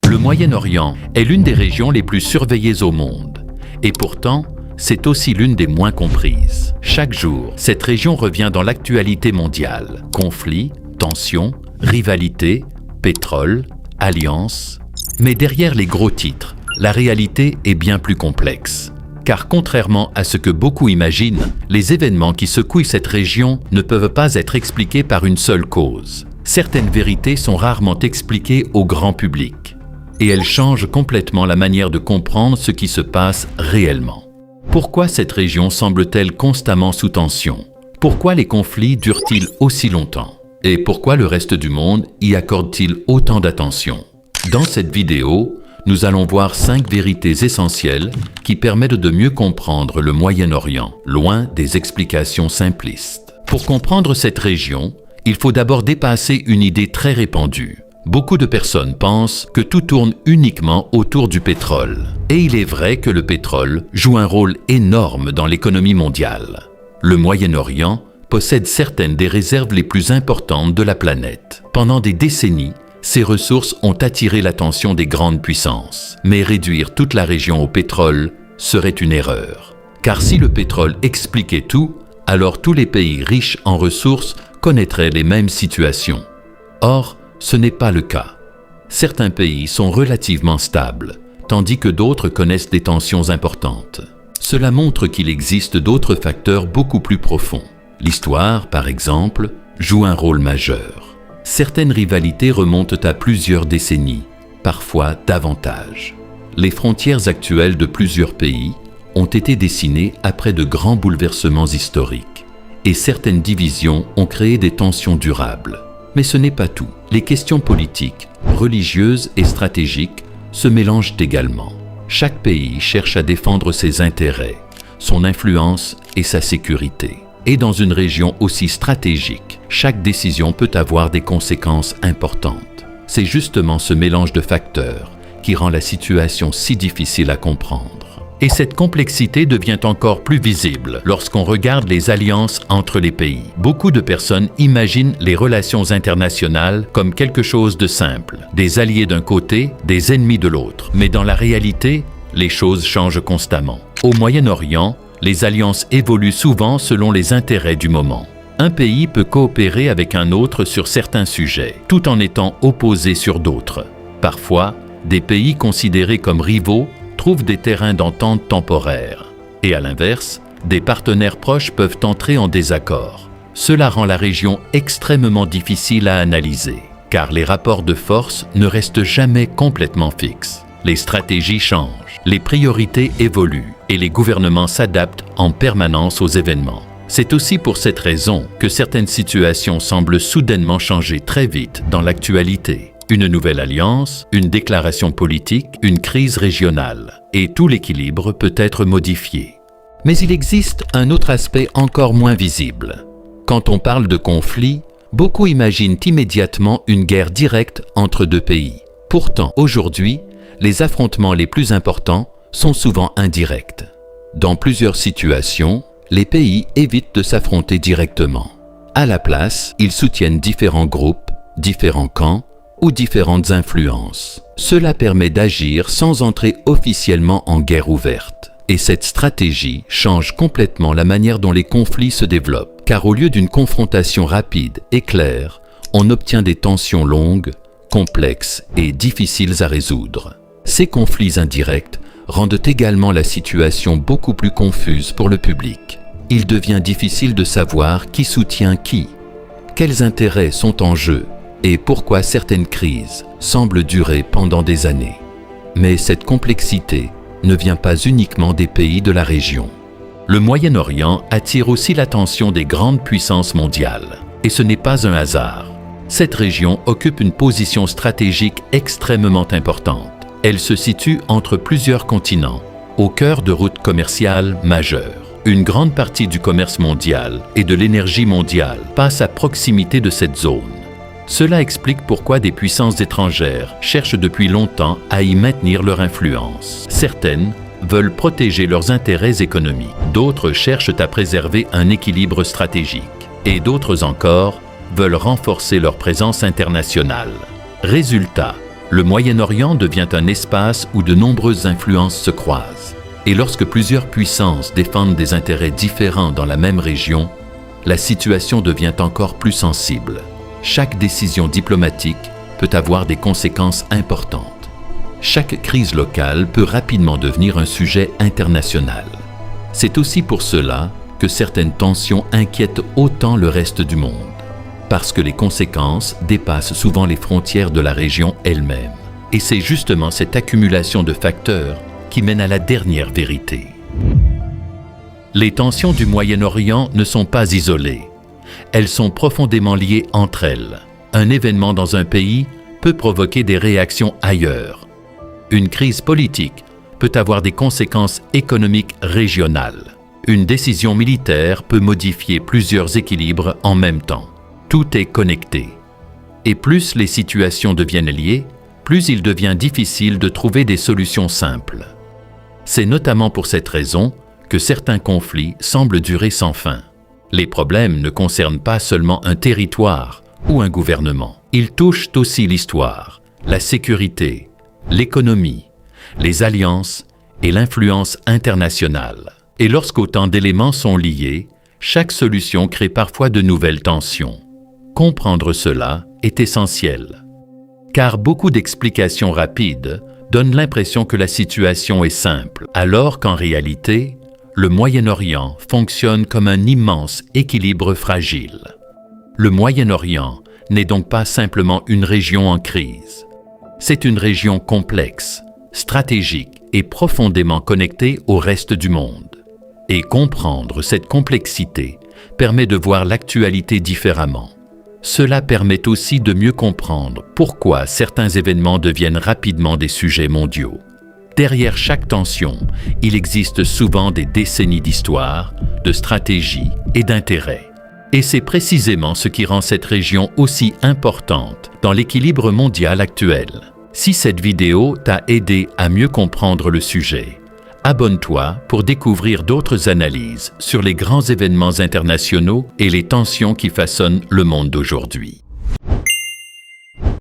Le Moyen-Orient est l'une des régions les plus surveillées au monde. Et pourtant, c'est aussi l'une des moins comprises. Chaque jour, cette région revient dans l'actualité mondiale. Conflits, tensions, rivalités, pétrole, alliances. Mais derrière les gros titres, la réalité est bien plus complexe. Car contrairement à ce que beaucoup imaginent, les événements qui secouent cette région ne peuvent pas être expliqués par une seule cause. Certaines vérités sont rarement expliquées au grand public. Et elles changent complètement la manière de comprendre ce qui se passe réellement. Pourquoi cette région semble-t-elle constamment sous tension? Pourquoi les conflits durent-ils aussi longtemps? Et pourquoi le reste du monde y accorde-t-il autant d'attention? Dans cette vidéo, nous allons voir 5 vérités essentielles qui permettent de mieux comprendre le Moyen-Orient, loin des explications simplistes. Pour comprendre cette région, il faut d'abord dépasser une idée très répandue. Beaucoup de personnes pensent que tout tourne uniquement autour du pétrole. Et il est vrai que le pétrole joue un rôle énorme dans l'économie mondiale. Le Moyen-Orient possède certaines des réserves les plus importantes de la planète. Pendant des décennies, ces ressources ont attiré l'attention des grandes puissances. Mais réduire toute la région au pétrole serait une erreur. Car si le pétrole expliquait tout, alors tous les pays riches en ressources connaîtraient les mêmes situations. Or, ce n'est pas le cas. Certains pays sont relativement stables, tandis que d'autres connaissent des tensions importantes. Cela montre qu'il existe d'autres facteurs beaucoup plus profonds. L'histoire, par exemple, joue un rôle majeur. Certaines rivalités remontent à plusieurs décennies, parfois davantage. Les frontières actuelles de plusieurs pays ont été dessinées après de grands bouleversements historiques, et certaines divisions ont créé des tensions durables. Mais ce n'est pas tout. Les questions politiques, religieuses et stratégiques se mélangent également. Chaque pays cherche à défendre ses intérêts, son influence et sa sécurité. Et dans une région aussi stratégique, chaque décision peut avoir des conséquences importantes. C'est justement ce mélange de facteurs qui rend la situation si difficile à comprendre. Et cette complexité devient encore plus visible lorsqu'on regarde les alliances entre les pays. Beaucoup de personnes imaginent les relations internationales comme quelque chose de simple, des alliés d'un côté, des ennemis de l'autre. Mais dans la réalité, les choses changent constamment. Au Moyen-Orient, les alliances évoluent souvent selon les intérêts du moment. Un pays peut coopérer avec un autre sur certains sujets, tout en étant opposé sur d'autres. Parfois, des pays considérés comme rivaux trouvent des terrains d'entente temporaires. Et à l'inverse, des partenaires proches peuvent entrer en désaccord. Cela rend la région extrêmement difficile à analyser, car les rapports de force ne restent jamais complètement fixes. Les stratégies changent, les priorités évoluent, et les gouvernements s'adaptent en permanence aux événements. C'est aussi pour cette raison que certaines situations semblent soudainement changer très vite dans l'actualité. Une nouvelle alliance, une déclaration politique, une crise régionale. Et tout l'équilibre peut être modifié. Mais il existe un autre aspect encore moins visible. Quand on parle de conflit, beaucoup imaginent immédiatement une guerre directe entre deux pays. Pourtant, aujourd'hui, les affrontements les plus importants sont souvent indirects. Dans plusieurs situations, les pays évitent de s'affronter directement. À la place, ils soutiennent différents groupes, différents camps, ou différentes influences. Cela permet d'agir sans entrer officiellement en guerre ouverte. Et cette stratégie change complètement la manière dont les conflits se développent, car au lieu d'une confrontation rapide et claire, on obtient des tensions longues, complexes et difficiles à résoudre. Ces conflits indirects rendent également la situation beaucoup plus confuse pour le public. Il devient difficile de savoir qui soutient qui, quels intérêts sont en jeu, et pourquoi certaines crises semblent durer pendant des années. Mais cette complexité ne vient pas uniquement des pays de la région. Le Moyen-Orient attire aussi l'attention des grandes puissances mondiales. Et ce n'est pas un hasard. Cette région occupe une position stratégique extrêmement importante. Elle se situe entre plusieurs continents, au cœur de routes commerciales majeures. Une grande partie du commerce mondial et de l'énergie mondiale passe à proximité de cette zone. Cela explique pourquoi des puissances étrangères cherchent depuis longtemps à y maintenir leur influence. Certaines veulent protéger leurs intérêts économiques, d'autres cherchent à préserver un équilibre stratégique, et d'autres encore veulent renforcer leur présence internationale. Résultat, Le Moyen-Orient devient un espace où de nombreuses influences se croisent. Et lorsque plusieurs puissances défendent des intérêts différents dans la même région, la situation devient encore plus sensible. Chaque décision diplomatique peut avoir des conséquences importantes. Chaque crise locale peut rapidement devenir un sujet international. C'est aussi pour cela que certaines tensions inquiètent autant le reste du monde, parce que les conséquences dépassent souvent les frontières de la région elle-même. Et c'est justement cette accumulation de facteurs qui mène à la dernière vérité. Les tensions du Moyen-Orient ne sont pas isolées. Elles sont profondément liées entre elles. Un événement dans un pays peut provoquer des réactions ailleurs. Une crise politique peut avoir des conséquences économiques régionales. Une décision militaire peut modifier plusieurs équilibres en même temps. Tout est connecté. Et plus les situations deviennent liées, plus il devient difficile de trouver des solutions simples. C'est notamment pour cette raison que certains conflits semblent durer sans fin. Les problèmes ne concernent pas seulement un territoire ou un gouvernement. Ils touchent aussi l'histoire, la sécurité, l'économie, les alliances et l'influence internationale. Et lorsqu'autant d'éléments sont liés, chaque solution crée parfois de nouvelles tensions. Comprendre cela est essentiel, car beaucoup d'explications rapides donnent l'impression que la situation est simple, alors qu'en réalité, le Moyen-Orient fonctionne comme un immense équilibre fragile. Le Moyen-Orient n'est donc pas simplement une région en crise. C'est une région complexe, stratégique et profondément connectée au reste du monde. Et comprendre cette complexité permet de voir l'actualité différemment. Cela permet aussi de mieux comprendre pourquoi certains événements deviennent rapidement des sujets mondiaux. Derrière chaque tension, il existe souvent des décennies d'histoire, de stratégie et d'intérêt. Et c'est précisément ce qui rend cette région aussi importante dans l'équilibre mondial actuel. Si cette vidéo t'a aidé à mieux comprendre le sujet, abonne-toi pour découvrir d'autres analyses sur les grands événements internationaux et les tensions qui façonnent le monde d'aujourd'hui.